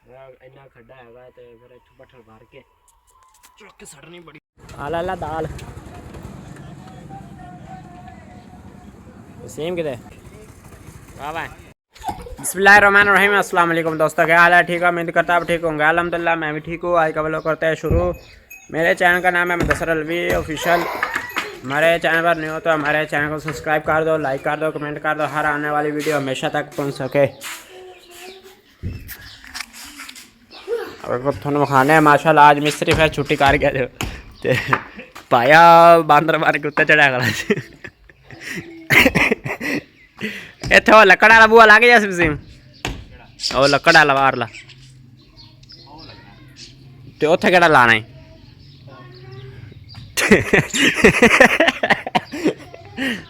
इन्ना खड्डा हैगा ते फिर इत्थों पत्थर भर के चुक के सड़नी बड़ी। आला ला दाल सेम किधर वाह वाह। बिस्मिल्लाहिर्रहमानिर्रहीम। अस्सलाम वालेकुम दोस्तों, क्या हाल है? ठीक है, उम्मीद करता आप ठीक होंगे। अल्हम्दुलिल्लाह मैं भी ठीक हूँ। आज का व्लॉग करते हैं शुरू। मेरे चैनल का नाम है मुदस्सिर अलवी ऑफिशियल। हमारे चैनल पर नहीं हो तो हमारे चैनल को सब्सक्राइब कर दो, लाइक कर दो, कमेंट कर दो, हर आने वाली वीडियो हमेशा तक पहुँच सके। अब थोड़ा खाने है माशाल्लाह। आज मिस्त्री फिर छुट्टी कर गया ते पाया बांदर मार के उत्ते चढ़ा खड़ा इत्थे वो लकड़ वाला बूआ लग गया सिम वो लकड़ वाला बाहरला ते उत्थे केड़ा लाना है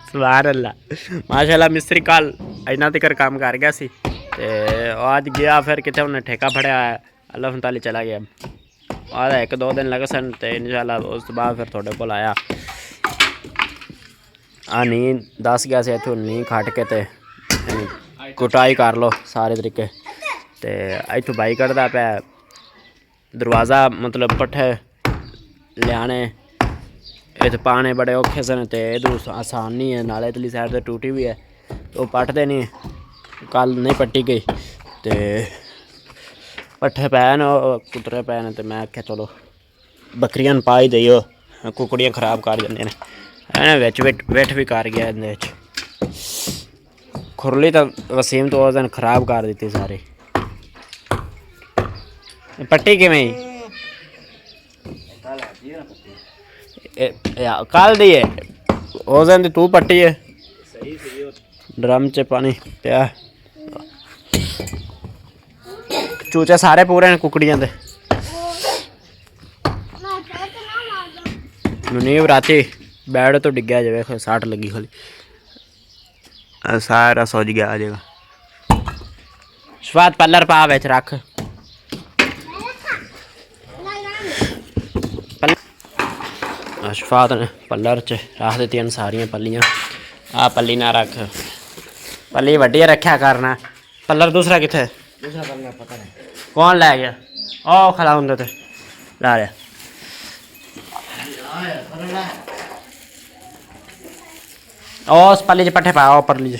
सुभान अल्लाह। माशाल्लाह मिस्त्री कल इन्ना तक काम कर गया सी ते आज गया फिर कितने उन्हें ठेका फड़िया अल्लाह ताली चला गया। आज एक दो दिन लगे सन तो इंशाल्लाह उस बाद फिर थोड़े को आया नी दस गया से इतों नी खट के ते कुटाई कर लो सारे तरीके ते इतों बाई कटदा पे दरवाज़ा मतलब पट्ठे लियाने इत्थे पाने बड़े औखे सन ते इधर आसान नहीं है। नाले इतली साइड तो टूटी भी है तो पट्टते नहीं, कल नहीं पट्टी गई ते पट्ठे पैन कुतरे पैन तो मैं आख्या चलो बकरियां पा ही देओ, कुकड़ियां खराब कर जांदियां ने। विच वेठ भी कर गया इहदे विच। खुरली तो वसीम तो उस दिन खराब कर दी सारी। पट्टी किवें कल दी है उस दिन तू पट्टी है ड्रम च पानी पिया। चूचे सारे पूरे हैं कुकड़ियां दे। मुनीब राती बैड तो डिग्या जाए सट लगी खाली सारा सोच गया आ जाएगा। स्वाद पल्लर पा बिच रख शफात ने पल्लर च रख दी सारियां पल्लियां। आ पल्ली ना रख, पल्ली वड्डी रखा करना। पल्लर दूसरा किथे कौन लै गया? ओ खड़ा होंगे तो ला लिया। उस पल्ली च पट्ठे पाओ परली च।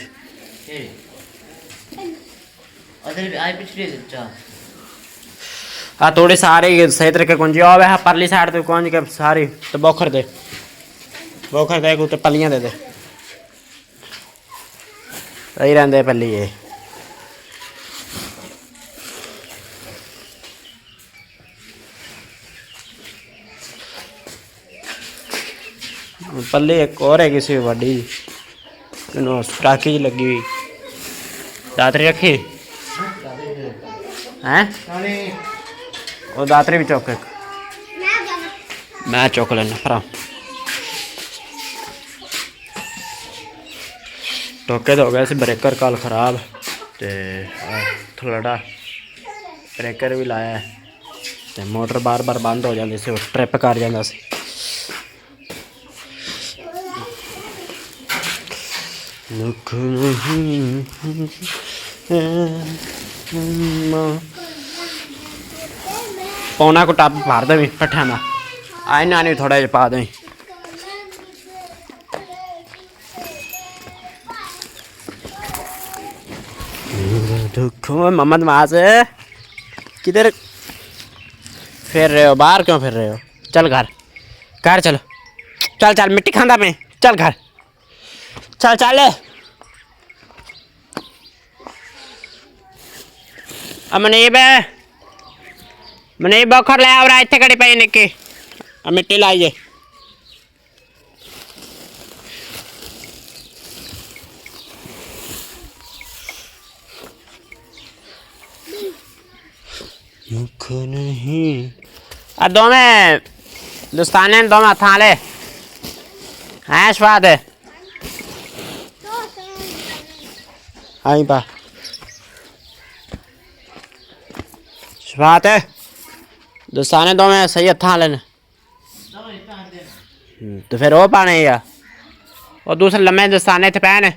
हाँ थोड़ी सारी सही तरीके कुंजी आवे हाँ परली साइड तो कुंज के सारी तो बोखर दे कुत्ते पलियां दे सही रहते पल्ली ये। पल्ली एक और है किसी वड्डी टाकी लगी हुई दातरी रखी हैं वो दातरी भी चौक मैं चौक लेना भरा टोके तो हो गए ब्रेकर कल खराब ते थोड़ा ब्रेकर भी लाया ते मोटर बार बार बंद हो जाती सी ट्रिप कर जाता सी। पौना को टप भर देवी पट्ठा का आई ना नहीं थोड़ा जहा पा देवी। मोहम्मद मास किधर फिर रहे हो? बाहर क्यों फिर रहे हो? चल घर घर चलो चल चल मिट्टी खांदा पे चल घर चल चल। मनीब मनीब बखर ले और इतने कड़ी पे निक्की मिट्टी लाइए। नहीं दोवें दोस्ताने दोवें हथा ले हैं स्वाद है आई पा स्वाद है दोस्ताने दोवें सही हथा लेने तो फिर वो पाने या और दूसरे लम्बे दोस्ताने थे पैन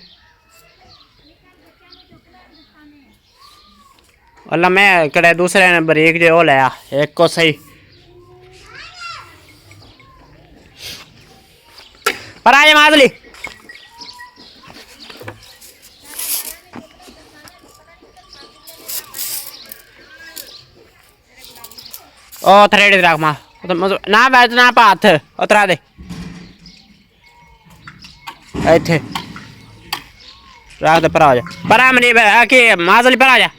अल्लाह मैं कड़े दूसरे ने ब्रेक जो वो लिया एक को सही पर आ जा माजली ओ थ्रेड रख मां ना बैठ ना पाथ उतरा दे इथे रख दे पर आ जा पर आ मनी के माजली पर आ जा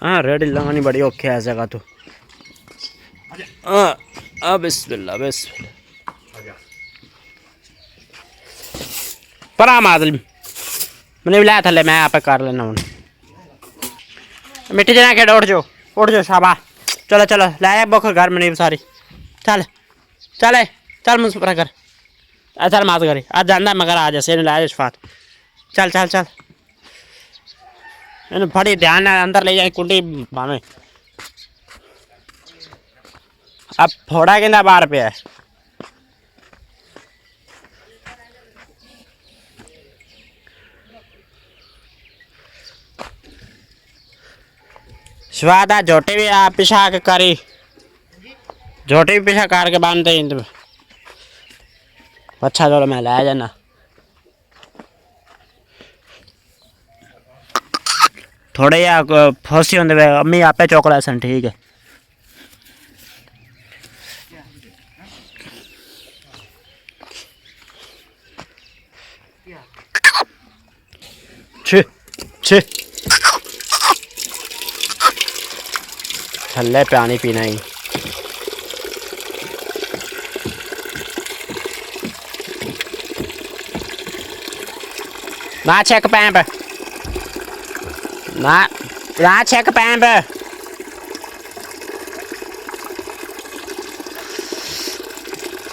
हाँ रेडी लगानी बड़ी औखे है जगह तो बिस्मिल्लाह बिस्मिल्लाह पर आ माजली मैंने भी लाया थले मैं आप कर लेना हूँ मिट्टी जना के उठ जाओ शाबाश चलो चलो लाया बोखर घर में नहीं सारी चल चल चल मुझे कर चल मात करी आज जाना मगर आ जैसे लाया शफात चल चल चल इन फड़ी ध्यान अंदर ले जाए कुंडी भावे अब फोड़ा के ना बाहर पे है स्वादा झोटे भी आप पिछा के करी झोटे भी पिछा कार के बांधते हैं अच्छा चलो मैं लाया जाना थोड़े या फंसी होंगे अम्मी आपे चौकड़ा सन ठीक है छ छ थल्ले पानी पीना ही ना चेक पैंप ना चेक पैंप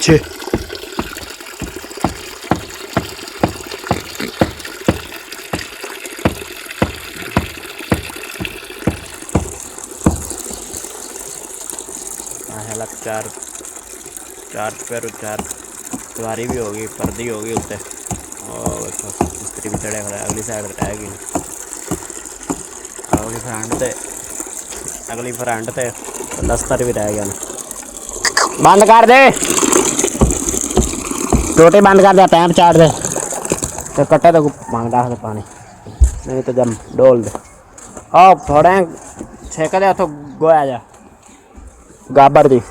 छ चार चार पैर चार सवारी भी होगी पर्दी होगी उससे और मिस्त्री भी चढ़े खड़ा अगली साइड रहेगी अगली फ्रंट से दस्तर भी रह गया बंद कर दे टोटे बंद कर दे पैंप चाट दे तो कट्टे तो मांगता है पानी नहीं तो जब डोल दे और थोड़े छेक दे तो गोया जा गाबर दी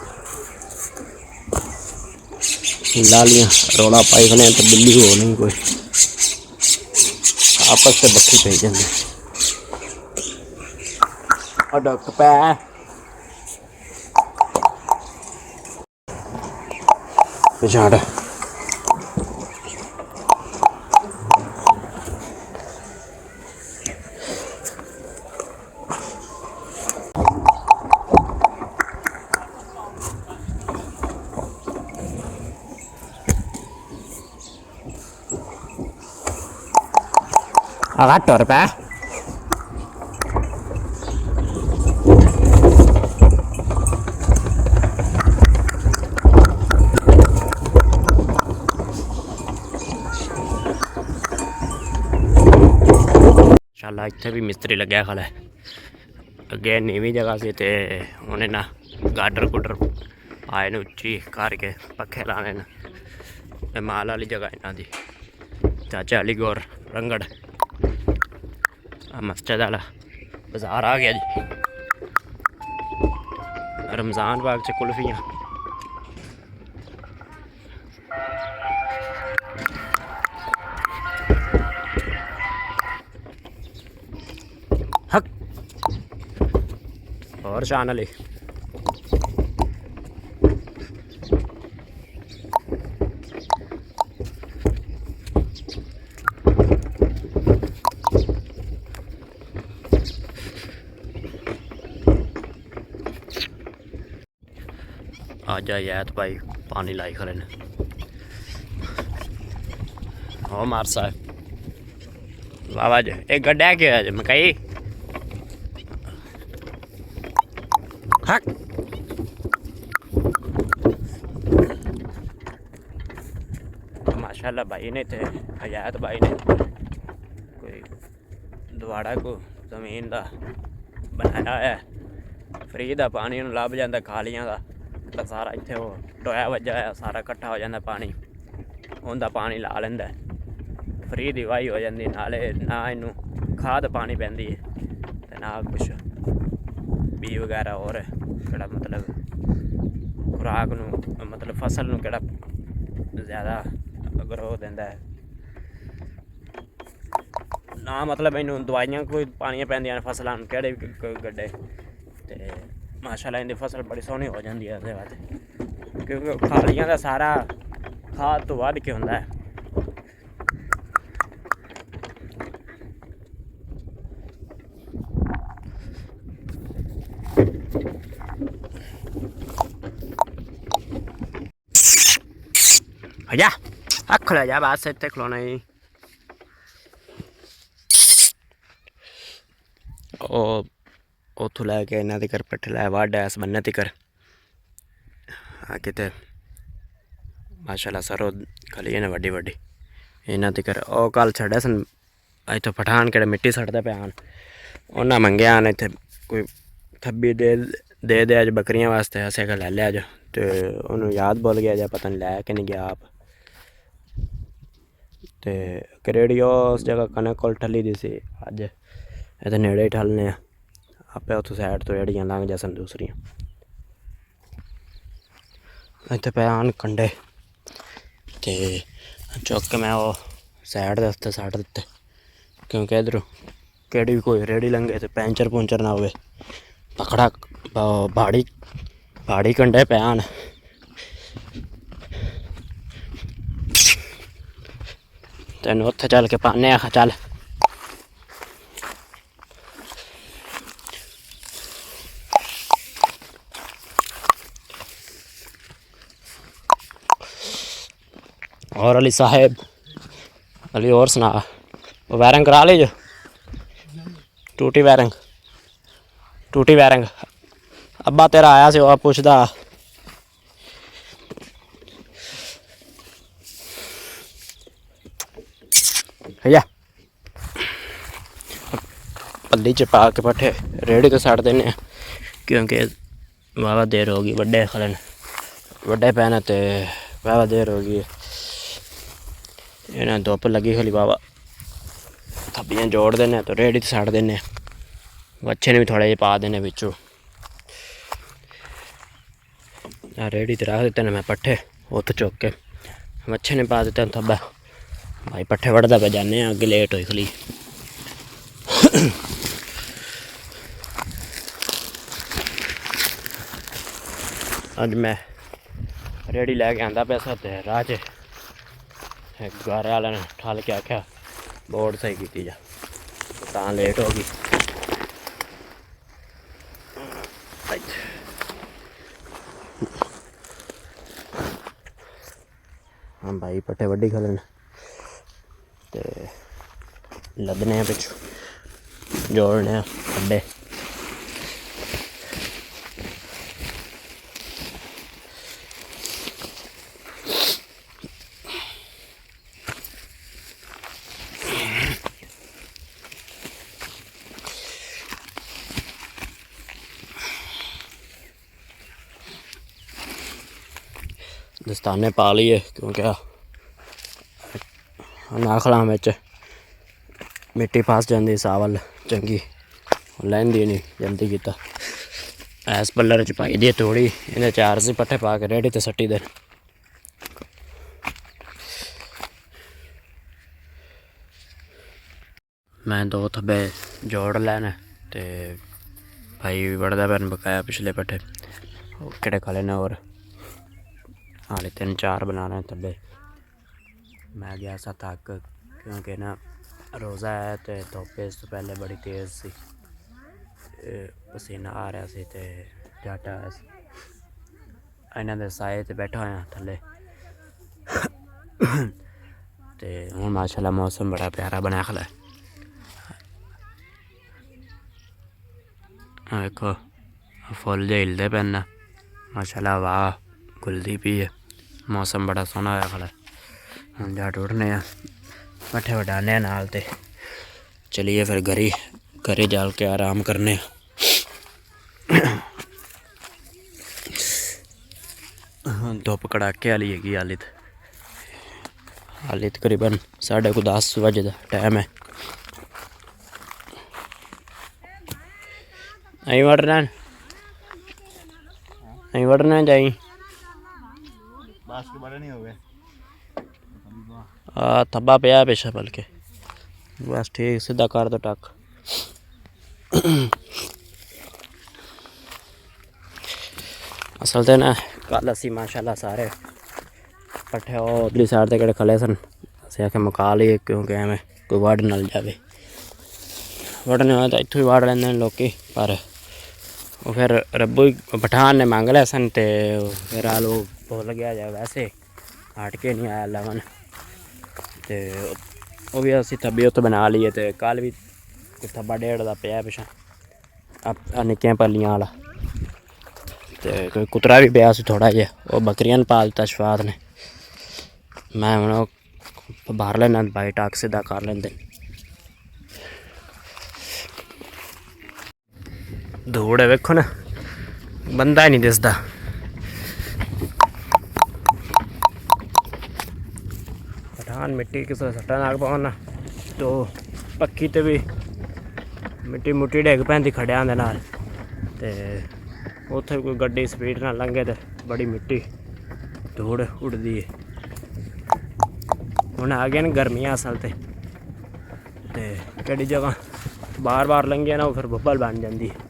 लालियाँ रौला पाई खने तो बिल्ली हो नहीं कोई आपस से बखी पी जाती और डक पै पिछाड़ agak dor pa इंशाल्लाह इत्थे भी मिस्त्री लग्या खड़ा है अगे नीवी जगह से ते उन्हें ना गाडर गुडर आए न उच्ची करके पखे लाने न माल वाली जगह इन्हों की चाचा अली गौर रंगड़ मस्जिद वाला बाजार आ गया जी रमज़ान बाग च कुल्फियाँ हक और शान अली आज आया तो भाई पानी लाई खड़े ने हो मार साहब बाबा जी एक गड्ढा क्या है मकई हक माशाल्लाह भाई ने थे हयात भाई ने कोई दवाड़ा को जमीन का बनाया है फ्री का पानी लभ जाता खालियां का तो सारा इत्थे वो टोया वजा है सारा इकट्ठा हो जाता पानी उनका पानी ला लेंदा फ्री दी वाही हो जाती नाले ना इनू खाद पानी पैंदी है ते ना कुछ बी वगैरह और केड़ा मतलब खुराक नू मतलब फसल नू केड़ा ज़्यादा ग्रो देंदा है ना मतलब इनू दवाइयां कोई पानियां पैंदियां ने फसलां नू केड़े गड्डे ते माशाल्लाह इनकी फसल बड़ी सोहनी हो जाती है उसदे बाद क्योंकि खालियां का सारा खाद तो वध के होंदा है भैया अख ले जा बात से इत्थे खलोना ही उतों लैके इन्हों तक पिट्ठ लै वाड है इस बन्ने तक किते माशाल्लाह सरो खली ने वड्डी वड्डी इन्हों तक ओ कल छड़े सन इतों पठान केड़े मिट्टी सटते पे आन उन्हें मंगे आन इतने कोई थब्बी दे अज बकरियां वास्ते असें लै लिया अज तो उन्होंने याद भुल गया अज पता नहीं लै कि नहीं गया आप तो करेड़ी उस जगह कनक कोल ठली दी सी अज इतने नेड़े ही ठलने आपे उतों सैड तो एड़ियां लंघ जासन दूसरियां इतने पे आन कंडे ते चुक के मैं वो सैड दे उत्ते सट दिते क्योंकि इधरों केड़ी भी कोई रेड़ी लंघे तो पैंचर पुंचर ना होवे पकड़ा पहाड़ी कंडे पे आन तेन उत्थे चल के पाने आखा चल और अली साहेब अली और सुना वायरिंग करा ली जो टूटी वायरिंग अब्बा तेरा आया से पुछदा भैया पल्ली च पा के पट्ठे रेड़ी तो सट देने क्योंकि वाहवा देर होगी वड्डे खलन वड्डे पैने तो वाहवा देर होगी इन्हें धुप लगी खली वाहवा थब्बियां जोड़ देने तो रेड़ी तो सट देने बच्चे ने भी थोड़े जे पा देने बिचों रेड़ी तो रख देते मैं पट्ठे उत चुक के बच्चे ने पा देते थब्बा भाई पट्ठे वढ़दा पे जाने अगे लेट होई खली अज मैं रेड़ी लैके आंदा पैसा तो राह च गारे वाले ने ठल के आख्या बोर्ड सही की जा तां लेट हो गई हाँ भाई पट्ठे वड्डी खलन ते लदने पिछू जोड़ने खड्डे दस्ताने पा लिए क्योंकि नाखलां में मिट्टी फस जाती सावल चंगी लैंदी नहीं जल्दी किता ऐस पल्लर च पाई दी थोड़ी इन्हें चार सी पट्ठे पा के रेड़ी ते सट्टी दे मैं दो थब्बे जोड़ लैने ते भाई बढ़दा पैन बकाया पिछले पट्ठे केड़े खले ने और हाले 3-4 बनाने थब्बे मैं गया सा थक क्योंकि ना रोज़ा है तो धुप्प इस तो पहले बड़ी तेज़ सी पसीना आ रहा सी ते जट आया सी इन्हां दे साए ते बैठा होया थल्ले ते हुण माशाल्लाह मौसम बड़ा प्यारा बना खला देखो फुल जे हिलदे पे न माशाल्लाह वाह घुलदी पी है मौसम बड़ा सोहना होया खड़ा हम जट उठने पट्ठे वटाने नाल ते चलिए फिर घरे जाल के आराम करने धुप कड़ाके वाली हैगी हाली तकरीबन 10:30 बजे का टाइम है। अं वड़ना जाई थब्बा पिया पेशा बल्कि बस ठीक सीधा कर दो टक। असल तो ना कल असी माशाल्लाह सारे पट्ठे उधली साइड से कड़े खले सन अस आखे मुका लिए क्योंकि एवं कोई वड़ न जाए वड़ने हो तो इतों ही वड़ लेंगे लोग पर वो फिर रब्बू पठान ने मंग लिया सन तो फिर आलू भुल गया जाए वैसे हट के नहीं आया लगन तो वो भी असी थब्बी उत्त बना लीए तो कल भी थब्बा 1.5 का पिया पिछा निक्कियां पलियां वाला तो कोई कुतरा भी पिया थोड़ा जहा वो बकरियां पालता शफात ने मैं हूँ बाहर लेना भाई टाक सीधा कर लेंदे। धूड़ है वेखो ना बंदा ही नहीं दिसदा पठान मिट्टी किसी सट्टा नाग पाओ ना तो पक्की तो भी मिट्टी मुट्टी डिग पैंदी खड़िया दे नाल ते उत्थे कोई गड्डी स्पीड ना लंघे तो बड़ी मिट्टी धूड़ उड़दी है। हुण आ गया ना गर्मियां असल ते केड़ी जगह बार बार लंघे ना फिर बब्बल बन जाती है।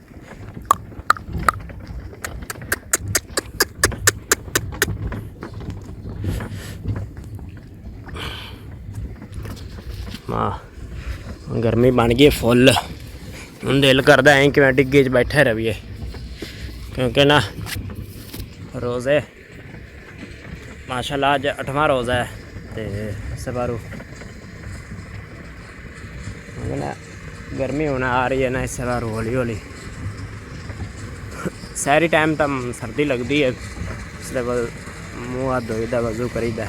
गर्मी बन गई फुल हूँ दिल करता है कि मैं डिग्गे च बैठे रहिए क्योंकि ना रोज़े माशाल्लाह अज 8वां रोज़ा है तो इस बारू ना गर्मी होने आ रही है ना इस बार हौली हौली सहरी टाइम तो सर्दी लगती है इसलिए मुँह हाथ धोईदा वजू करीदा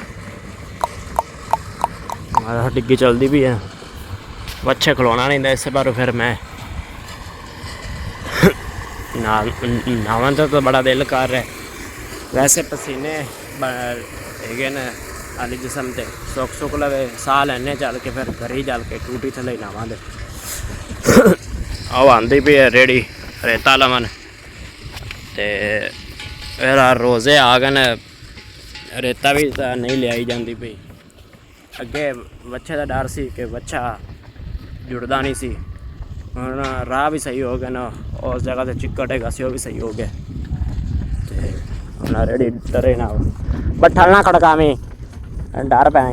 डिग्गी चलती भी है बच्चे खिलौना नहीं था इस बार फिर मैं नावा तो बड़ा दिल कर रहा है वैसे पसीने है न आली जिसम से सुख लगे साह लैने चल के फिर घर ही चल के टूटी थले नावा दे आओ आंदी भी है रेड़ी रेता लवन तो फिर रोज़े आ गए न रेता भी तो नहीं लियाई जाती पई अगे बच्चे का डर सी कि बच्चा जुड़ता नहीं सी हुण राह भी सही हो गया ना उस जगह से चिक्कट है सी वो भी सही हो गया तो रेडी डरे ना बट्ठल ना खड़कावी डर पैं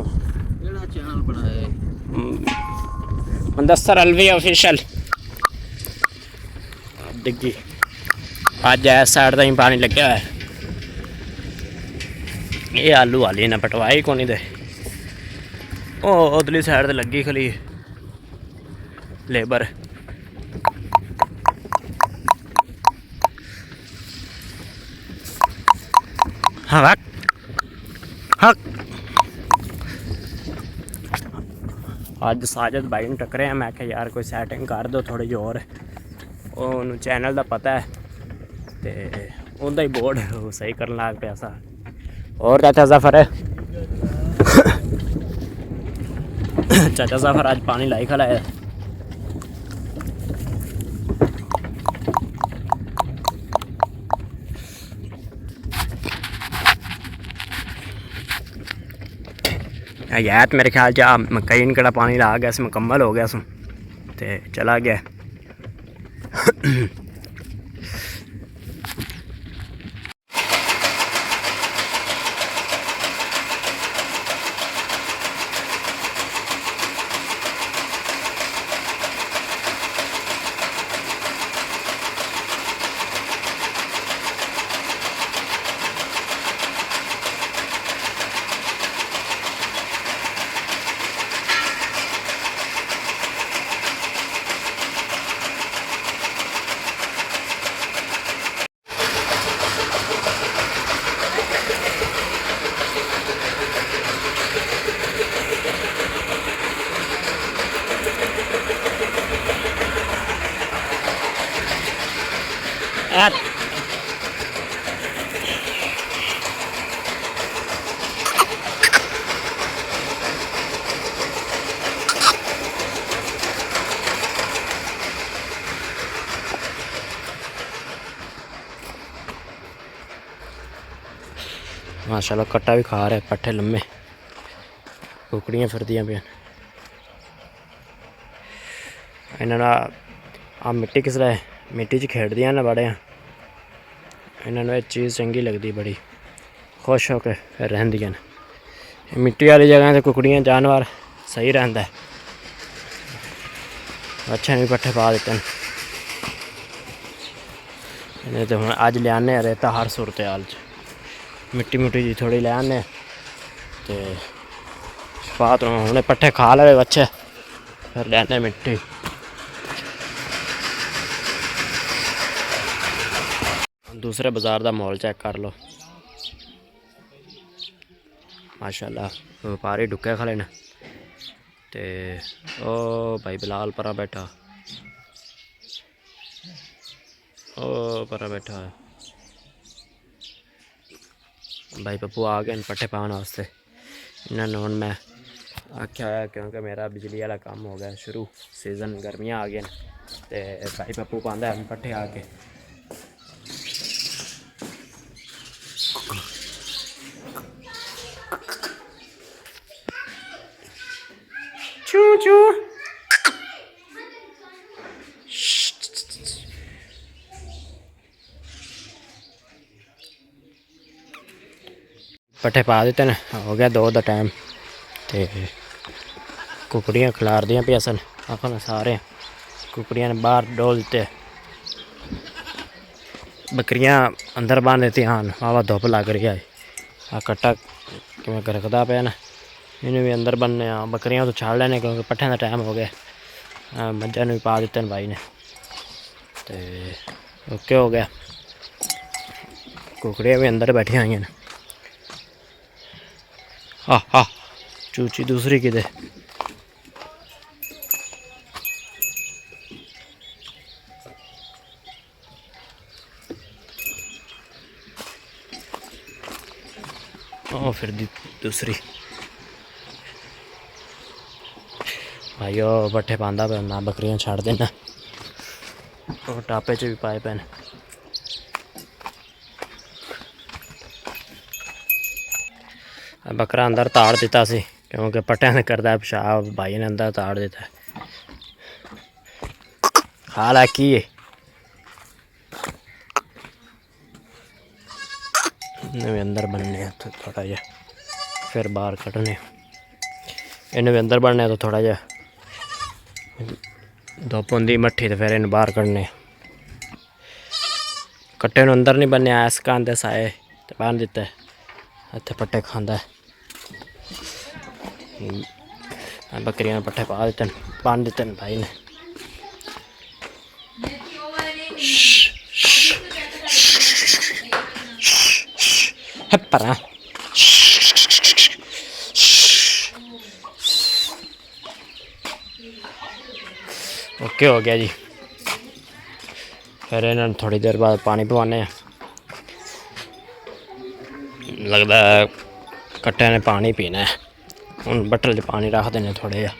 मुदस्सर अलवी ऑफिशियल डिग्गी अज इस साइड का ही पानी लग्या है ये आलू हाली ने पटवाई को नहीं दे उधली साइड ते लगी खली लेबर हाँ हाँ अज साजद भाई ने टकरे हैं मैं क्या यार कोई सैटिंग कर दो थोड़ी जी और उन्होंने चैनल का पता है तो उनका ही बोर्ड वो सही करने लग पाया सा और चाचा जफर है चाचा जफर आज पानी लाई खला है यार मेरे ख्याल च मकई कड़ा पानी ला गया मुकम्मल हो गया तो चला गया माशाल्लाह कट्टा भी खा रहा, पट्ठे लम्मे, कुकड़ियाँ फिरदियाँ पे। इन्होंने आ मिट्टी किस तरह मिट्टी च खेड़दियां ने बड़े, इन्होंने एक चीज़ चंगी लगती, बड़ी खुश होकर रहंदियां ने। मिट्टी वाली जगह से कुकड़ियाँ जानवर सही रहता है। अच्छे भी पट्ठे पा देते हैं। नहीं तो हम अज लिया रेता हर सूरत हाल च, मिट्टी मुट्टी जी थोड़ी ले आने तो पा तो हमने पट्ठे खा ले बच्चे, फिर लिया मिट्टी। दूसरे बाजार का माहौल चेक कर लो, माशाल्लाह व्यापारी ढुके खड़े ने। ते ओ भाई बिलाल परा बैठा, ओ परा बैठा भाई पप्पू आ गए पट्ठे पाने वास्ते। इन्होंने हूँ मैं आख्या है क्योंकि मेरा बिजली वाला काम हो गया शुरू, सीजन गर्मियाँ आ गए तो भाई पप्पू पाँदा है पट्ठे आके। चू चू पट्ठे पा देते हैं, हो गया 2 का टाइम। तो कुकड़ियाँ खिलार दियाँ पे सन आखन सारे, कुकड़ियाँ ने बाहर डोल दिते, बकरियाँ अंदर बांध देती हाँ। वावा धुप लग रही है, आ कट्टा कि गरकदा पे ना, इन्हें भी अंदर बनने बकरियाँ तो छाड़ लेने क्योंकि पट्ठे का टाइम हो गया। मज्झा भी पा दिते भाई ने, तो ओके हो गया। कुकड़ियाँ भी अंदर बैठिया हुई हैं। हाँ चूची दूसरी किधे, ओ फिर दूसरी भाई ओ पट्ठे पाँदा पे ना, बकरियाँ छाड़ देना। और टापे च भी पाए पे। बकरा अंदर ताड़ दिता सी क्योंकि पट्टिया ने करता है पेशाब, भाई ने अंदर ताड़ दिता है। हाल है की इन्हें भी अंदर बनने थोड़ा जहा, फिर बाहर कटने। इन्हें भी अंदर बनने तो थोड़ा जहा धुप होंगी मट्ठी, तो फिर इन्हें बाहर कटने। कट्टे अंदर नहीं बनने, इस कान साए तो बन दिता है, इतने पट्टे खांदा है। बकरियां पट्ठे पा दिते, बन दिते भाई ने। परा ओके हो गया जी। फिर इन्होंने थोड़ी देर बाद पानी पवाने, लगता है कट्टे ने पानी पीना है। हूँ बट्टल च पानी रख देने थोड़े जहा।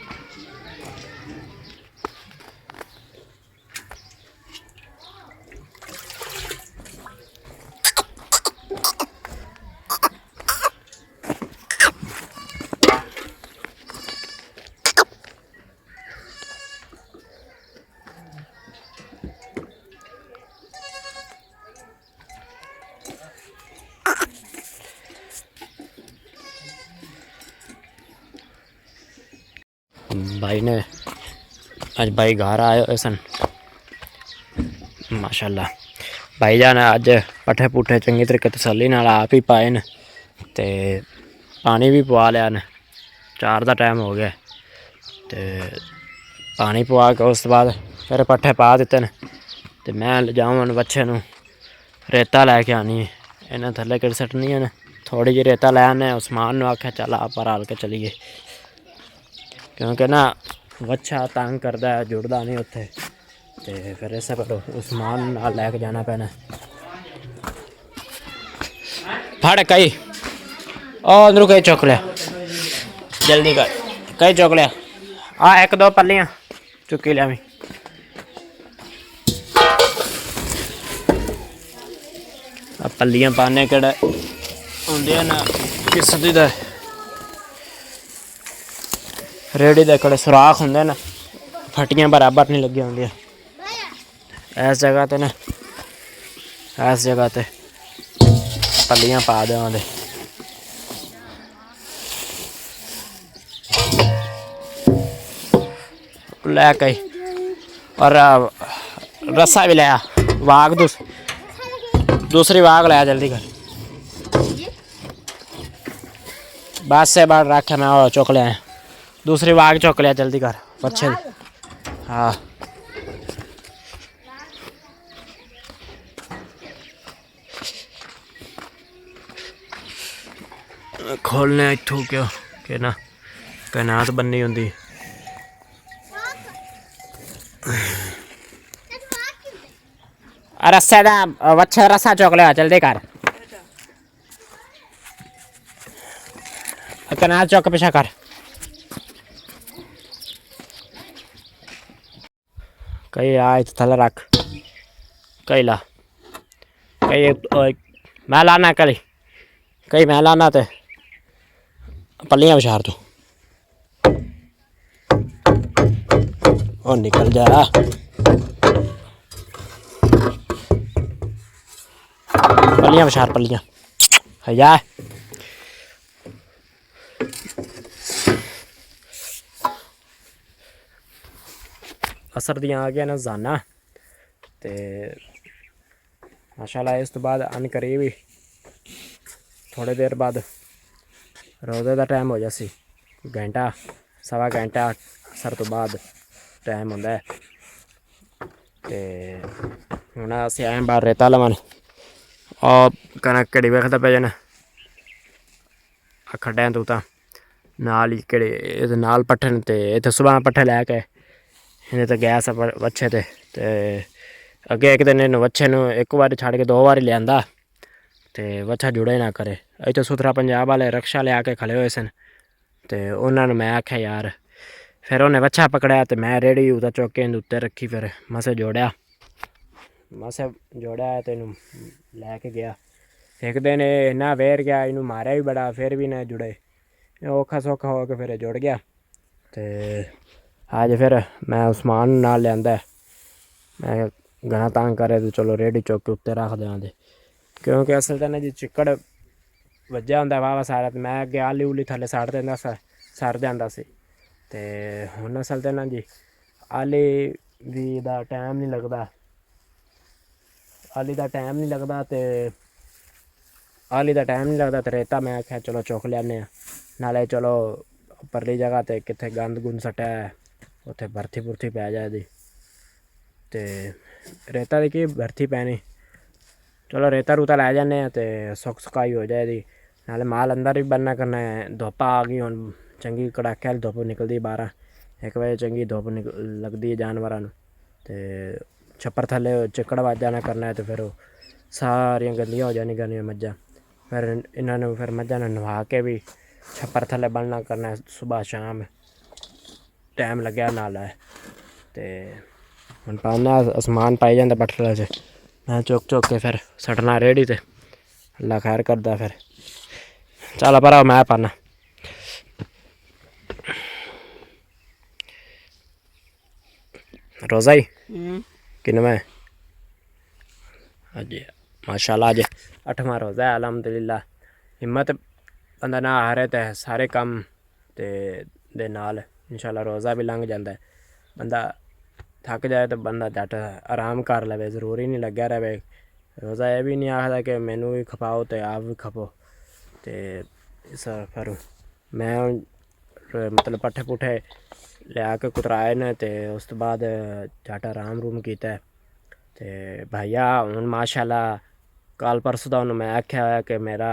भाई ने अज भाई घर आए हुए सन, माशाल्लाह भाई जान अज पट्ठे पुट्ठे चंगी तरीके तसल्ली नाल आप ही पाए न, ते पानी भी पवा लिया न। 4 का टाइम हो गया, तो पानी पवा के उस बाद फिर पट्ठे पा दिते न। तो मैं ले जाऊँ बच्चे नूं रेता लैके आनी है, इन्हें थल्ले किड़ सट्टनी है न। थोड़ी जी रेता लै आने, उस्मान आख्या चल आप पर हाल के चलीए, क्योंकि ना बच्चा तंग करता है, जुड़ता नहीं उत्थे, तो फिर इस पर उस्मान नाल लैके जाना पैना। फड़ कई ओ अंदरों कई चुक लिया, जल्दी कर कई चुक लिया। आ 1-2 पल्लियाँ चुकी लिया। पल्लियाँ पाने केड़ा ਹੁੰਦੇ ਹਨ ਕਿਸੇ ਦਾ रेड़ी दे कड़े सुराख होंगे ना फटियां बराबर नहीं लगी होंगे इस जगह ते ना इस जगह ते पलियां पा देवांगे लै कई और रस्सा भी लाया वाग दूसरी वाग लाया जल्दी कर बस से बाहर रख मैं चुक लिया दूसरी वाग चुक लिया जल्दी कर अच्छे हाँ खोलने इतों क्यों कि ना कैनात बननी होंगी रस्से दा वच्छा रस्सा चुक लिया जल्दी कर कैनात चुक पिछा कर कई आए तो थले रख कई ला कई मैं लाना कई मैं लाना तो पलियां बछार तू और निकल जा पलियां बछार पलियां है जा असर दियां आ गया ना जाना ते माशाल्लाह इस तो बाद अन करी भी थोड़ी देर बाद रोज़े का टाइम हो जासी घंटा सवा घंटा असर तो बाद टाइम होंदा है ते हुण असीं आए बाहर रेता लवन और कनक केड़ी वेखदा पे जन खड्डें तू तां नाल ही केड़े नाल पट्ठे न ते इत्थे सुबह पट्ठे लैके इन्हें तो गैस वच्छे ते अगे एक दिन इन वच्छे नूं एक बार छड़ के 2 बार लियांदा ते वच्छा जुड़े ना करे इत्थे सुथरा पंजाब वाले रक्षा लिया के खड़े हुए सन ते उन्होंने मैं आख्या यार फिर उन्हें वच्छा पकड़ाया तो मैं रेड़ी उदा चुक के उत्ते रखी फिर मसे जोड़िया तो इनू लैके गया एक दिन इन्ना वेर गया इनू मारिया भी बड़ा फिर भी ना जुड़े औखा सौखा हो के फिर जुड़ गया तो अज फिर मैं उस्मान नाल लिया मैं घना तंग करे तो चलो रेड़ी चुक के उत्ते रख दें क्योंकि असल तो ना जी चिक्कड़ वज्जा होंदा वाह सारा तो मैं अगे आली उली थले सड़ देंदा सड़ जांदा सी ते हुण असल ते ना जी आली भी दा टाइम नहीं लगदा ते रेता मैं आख्या चलो चुक लियाने नाले चलो परली जगह ते कित्थे गंद गुंद सट्टा है उत्थे बरथी बुरथी पै जाए दी ते रेता दी की बरथी पैनी चलो रेता रूता लै जाने ते सुख सुकाई हो जाए दी नाले माल अंदर भी बनना करना है धुप्प आ गई हुण चंगी कड़ाके वाली धुप्प निकलदी 12-1 बजे चंगी धुप्प लगदी है जानवरां नूं ते छप्पर थल्ले चिक्कड़ वज जाना करना है तो फिर सारियां गंदियां हो जानी करनियां मज्जां फिर इन्होंने फिर मज्जां ने नवा के भी छप्पर थल्ले बनना करना है सुबह शाम टाइम लग्या नाल है ते हुण पाना आसमान पाई जांदा बट्ठला च मैं चुक के फिर सटना रेड़ी ते अल्लाह खैर करदा फिर चल पर मैं पाना रोज़ा ही किनवा है अज माशाल्लाह अज 8वां रोज़ा है अलहमदुलिल्लाह हिम्मत बंदा ना हारे तो सारे काम दे नाल इंशाल्लाह रोज़ा भी लंघ जाता है बंदा थक जाए तो बंदा झट आराम कर लवे जरूरी नहीं लग्या रहे रोज़ा ये भी नहीं आखदा कि मैनू भी खपाओ तो आप भी खपो तो इस फिर मैं मतलब पट्ठे पुट्ठे लिया के कुतराए ने तो उस तो बाद झट आराम रूम किया तो भैया हुण माशाल्लाह कल परसों दा उन्होंने मैं आख्या होया कि मेरा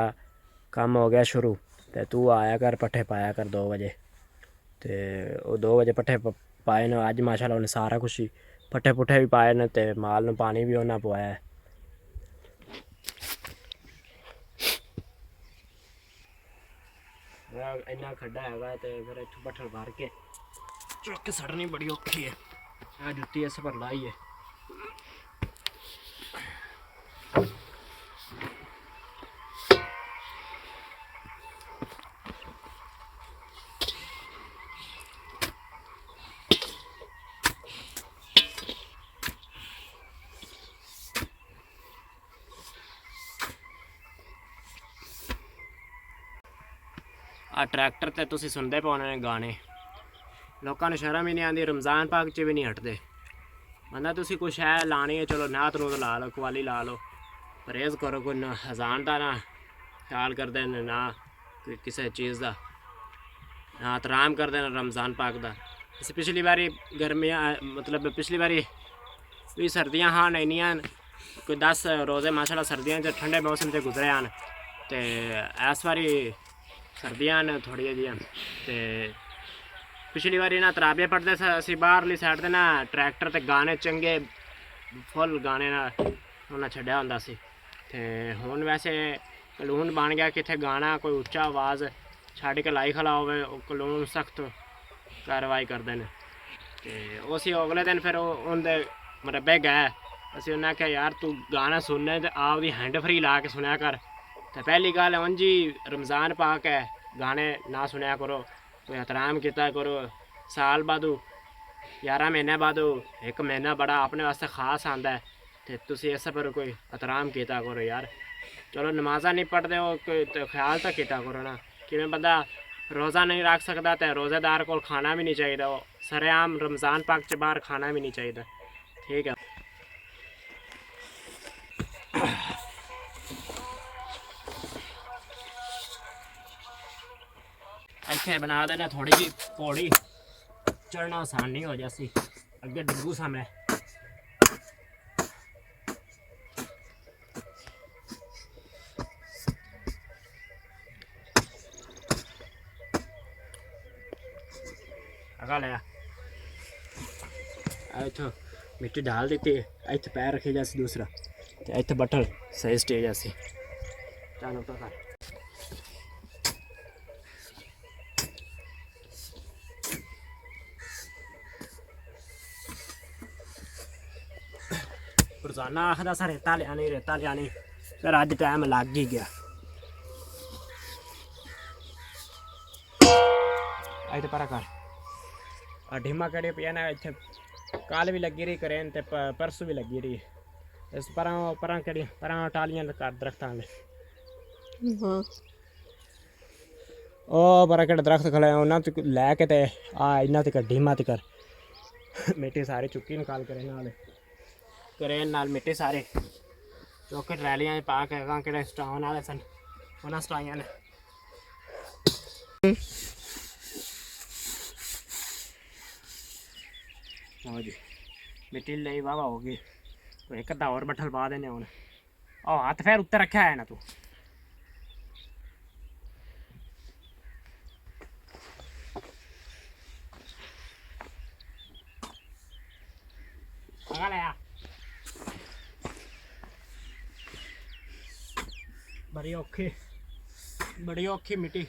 काम हो गया शुरू तो तू आया कर पट्ठे पाया कर 2 बजे तो वो 2 बजे पट्ठे पाए ने अज माशाल्लाह उन्हें सारा कुछ ही पट्ठे पुट्ठे भी पाए ने तो माल नूं पानी भी उन्हें पवाया है इन्ना खड्डा है तो फिर इत्थों पट्ठल भर के चुक के सड़नी बड़ी औखी है जुत्ती इस पर लाई है आ ट्रैक्टर ते तुसी सुनदे पे होने गाने, लोकां नूं शर्म ही नहीं आती, रमज़ान पाक च भी नहीं हटते। बंदा तुसी कोई शै लानी है, चलो नात नूत ला लो, कवाली ला लो, परहेज़ करो, कोई ना अजान दा ना ख्याल करदे ना कोई किसी चीज़ का ना एहतराम करदे ना रमज़ान पाक का। इस पिछली बारी गर्मियाँ मतलब पिछली बारी भी सर्दियाँ हाँ इन्नियां कोई 10 रोज़े माशाल्लाह सर्दियाँ च ठंडे मौसम से गुजरे हैं, तो इस बारी सर्दियाँ न थोड़ी जिहियां, तो पिछली बारी ना तराबियां पढ़ते असी बाहरली साइड ते ना ट्रैक्टर ते गाने चंगे फुल गाने ना उन्हें छड्या होंदा सी, ते हुण वैसे कानून बन गया कि इत्थे गाना कोई उच्चा आवाज़ छड्ड के लाई खला होवे कानून सख्त कार्रवाई करते हैं। तो उसी अगले दिन फिर उनके मरबे गए, असी उन्हें आख्या यार तू गाना सुनने तो आप दी हैंड फ्री ला के सुनया कर। तो पहली गल उंज ही रमज़ान पाक है, गाने ना सुनया करो, कोई एहतराम किया करो। साल बादू 11 महीने बाद एक महीना बड़ा अपने वास्ते खास आंदा है, तो तुसी इस पर कोई एहतराम किया करो यार। चलो नमाज़ा नहीं पढ़ते हो कोई तो ख्याल तो किया करो ना, कि बंदा रोज़ा नहीं रख सकता तो रोज़ेदार को खाना भी नहीं चाहिए, वो सरेआम रमज़ान पाक च बाहर खाना भी नहीं चाहिए। ठीक है, इतने बना देना थोड़ी जी पौड़ी, चढ़ना आसान नहीं हो जासी, अगे डिगू सा मैं। अगा लिया इतो मिट्टी डाल दी, इतने पैर रखे जैसे दूसरा, तो इतने बटल सही स्टेज ऐसी चलो तो कर। रोजाना आखदा सा रेता लियानी, फिर अज टाइम लग ही गया। इतने पर कर ढीमा कड़ी पिया ना, इतने कल भी लगी रही करेन ते परसों भी लगी रही, इस पर कड़ी पर टालियां कर दरख्तां ने पर कड़े दरख्त खड़े उन्होंने लैके ते इन्ना तक ढीमा तक मिट्टी सारी चुकी निकाल करेन नाल मिट्टी सारी चौके ट्रैलियां पा के कि स्टान वाले सन उन्हें सटाइया ने। हाँ जी मिट्टी ली वाह होगी, एक अद्धा और बट्ठल पा देने हूँ। हाथ फिर उत्ते रखा है ना तू लिया बड़ी औखी मिट्टी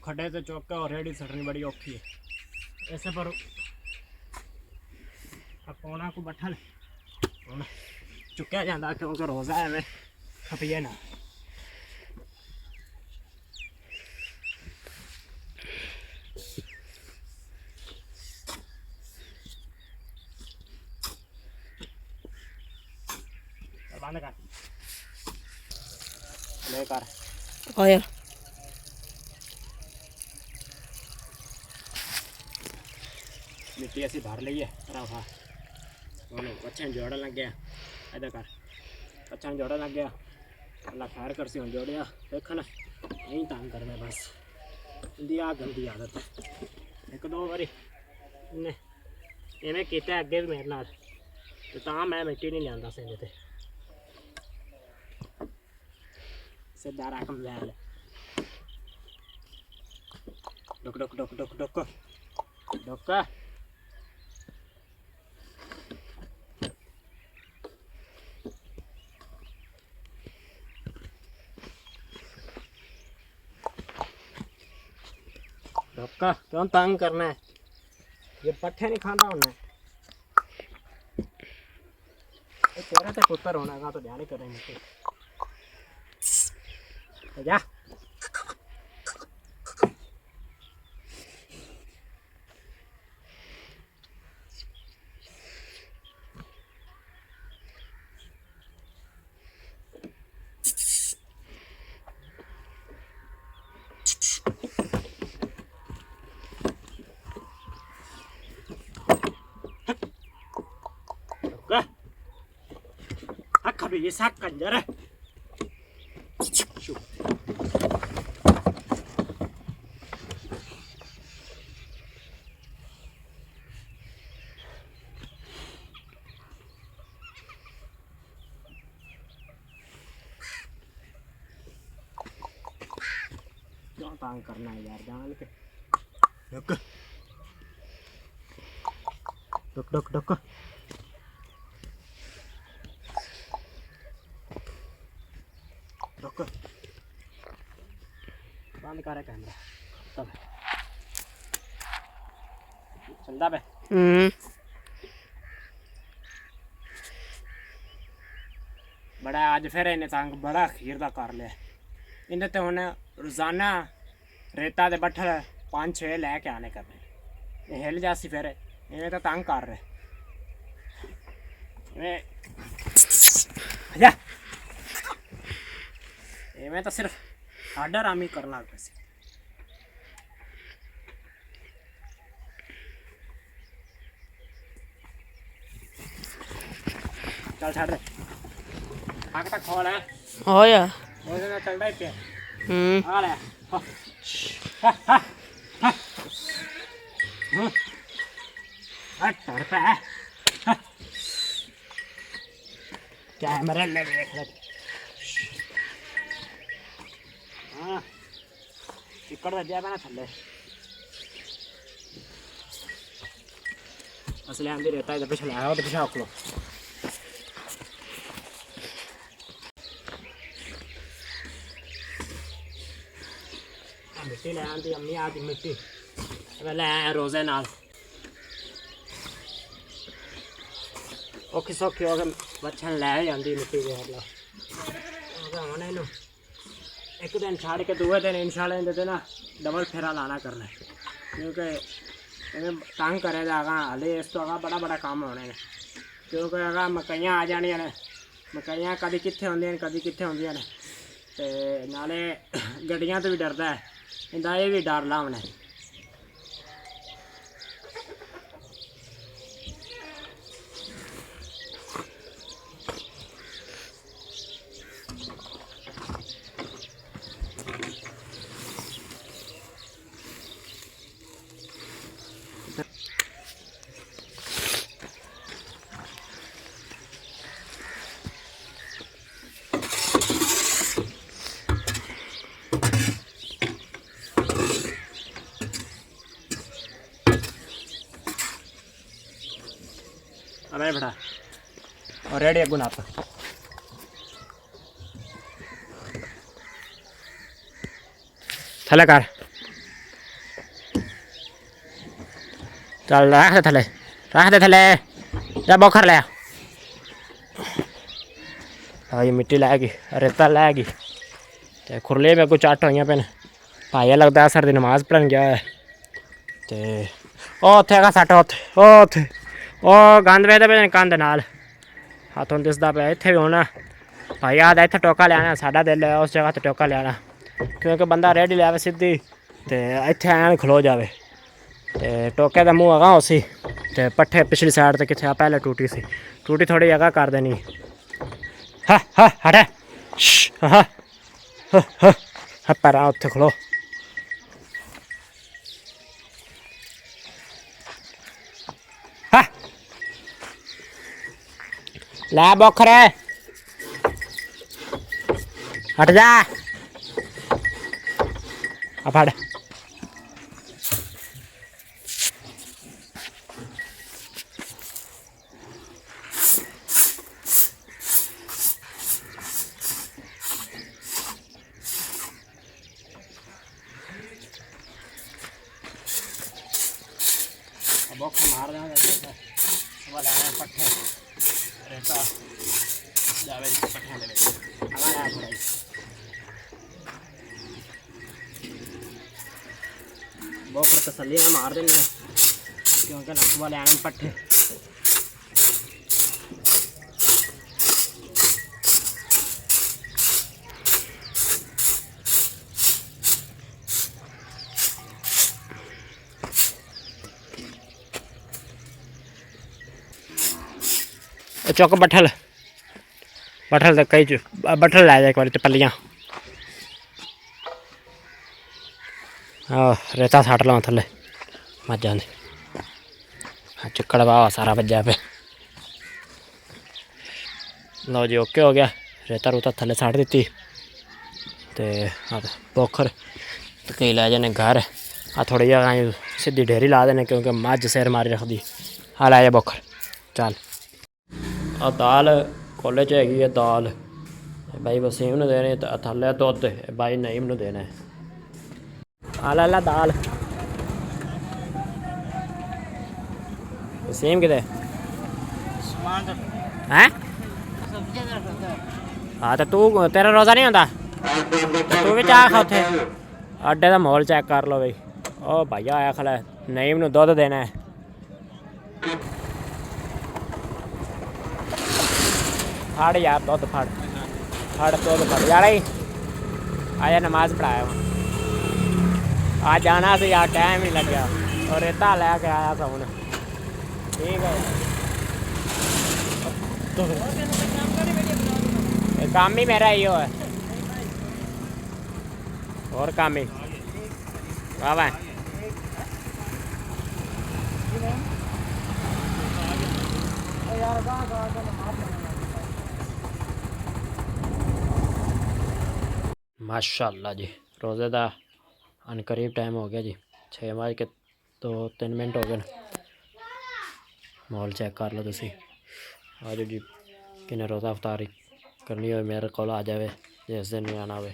खड्डे से चौके और रेडी सड़नी बड़ी औखी है। ऐसे पर पौना को बट्ठल चुकया जाता क्योंकि रोज़ा है मैं खपिए ना। बंद कर ले कर आया मिट्टी ऐसी भर ली है रफा बच्चे जोड़न लग गया। इधर कर बच्चा जोड़न लग गया, अल्लाह खैर कर सी हम जोड़िया देख ना नहीं तंग करना बस इंदी आ गंदी आदत है। एक दो बारी इन्हें इवें किया अगे भी मेरे नाल तो मैं मिट्टी नहीं लिया सिंध ते सीधा रकम लै ले डुक डुक डुक डुक डुक डुक डुक क्यों तंग करना है, ये पट्ठे नहीं खाता होना तेरा तो पुत्र होना का तो ध्यान ही करेंगे जा। ये सा कंजर है। क्यों तंग करना है यार, जान K duck duck duck duck. Duck बंद कर कैमरा, तब चलदा पे। बड़ा अज फिर इन्हें तंग बड़ा खीर का कर लिया। इन्हें तो हुण रोजाना रेता दे बट्ठल 5-6 लैके आने करने, हिल जासी फिर इन्हें तो तंग कर रहे। इवें तो सिर्फ आडर आमी करना पैसे। चल छाड़ दे, आग तक खोल है हो या चलता ही पे। आ ले हट पे कैमरे ले देख ले। हाँ चिकड़ दे दिया ना थल्ले, असले आंधी रहता है। पिछले आया तो पिछा लो मिट्टी ले आती अम्मी, आज मिट्टी ले आए रोजे नाल। औखी सौखी हो गए बच्चन लै जाती मिट्टी के हम इनू एक दिन छाड़ के दूए दिन इंशाल्लाह इहदे ना डबल फेरा लाना करना है, क्योंकि इन्हें तंग करेगा अगा हाले इस तो अगा बड़ा बड़ा काम होने ने। क्योंकि अगा मकइयां आ जानियां ने, मकइयां कदी कित्थे होंदियां ने कदी कित्थे होंदियां ने, ते नाले गड्डियां तो भी डरदा है, इंदा ये भी डर लावना है। अबे बेटा और रेडी अगुन आप थले कर चल रख दे थले जा बोखर ले। हाँ ये मिट्टी लाएगी रेता लाएगी तो खुरले में कुछ आट हुई पेन भाई लगता है सर की नमाज पढ़न गया है। तो उत्थे का सट उत्थे ओ गंद वेदे पे कंध नाल हाथों दिसदा पे इत्थे भी होना भाई याद है। इत्थे टोका लिया साडा दिल है उस जगह ते टोका लिया, क्योंकि बंदा रेडी लिया सीधी तो इत्थे ऐन खलो जाए तो टोके का मुँह अगा उसी तो पट्ठे पिछली साइड ते किथे पहले टूटी सी, टूटी थोड़ी अगा कर देनी। हा हा हटे हा हा पैर उत्थे खलो। लै बोखरे हट जा फड़। बोख मार देंगे पट्ठे रेता जावे पट्ठे दे थोड़ा बोख तसली में मार देंगे, क्योंकि नकवा ले आने पट्ठे। चौक बठल बठल तो कई बठल लै जा एक बार पलियाँ रेता सट लो थले मजा ने चिक्कड़ वाह सारा बजा पे। लो जी ओके हो गया रेता रूता थले सट दी तो पोखर तो कई लै जाने घर आ थोड़ी जगह सीधी ढेरी ला देने क्योंकि मझ सिर मारी रखती। हाँ लै जा बोखर चल आ दाल कोले च हैगी है दाल भाई वसीम ने देने थले दुध भाई नईम ने देना है। आ ला दाल वसीम किते हैं। हाँ तो तू तेरा रोज़ा नहीं होता तू भी चाह खा उथे अड्डे का माहौल चेक कर लो भाई। ओ भैया आया खड़ा है नईम ने दुध देना है। फड़ यार दुध फड़ दुध फड़ यार आया नमाज पढ़ाया वहाँ आज जाना से यार टाइम ही लग गया और रेता लैके आया था हूँ ठीक है। काम ही मेरा ही है और काम ही वाह वाह माशाल्लाह जी रोज़े का अनकरीब टाइम हो गया जी 6 बज के 2-3 मिनट हो गए। माहौल चेक कर लो तुसी आज जी किन्ने रोज़ा अफ्तारी करनी हो मेरे को आ जाए जिस दिन नहीं आना हो।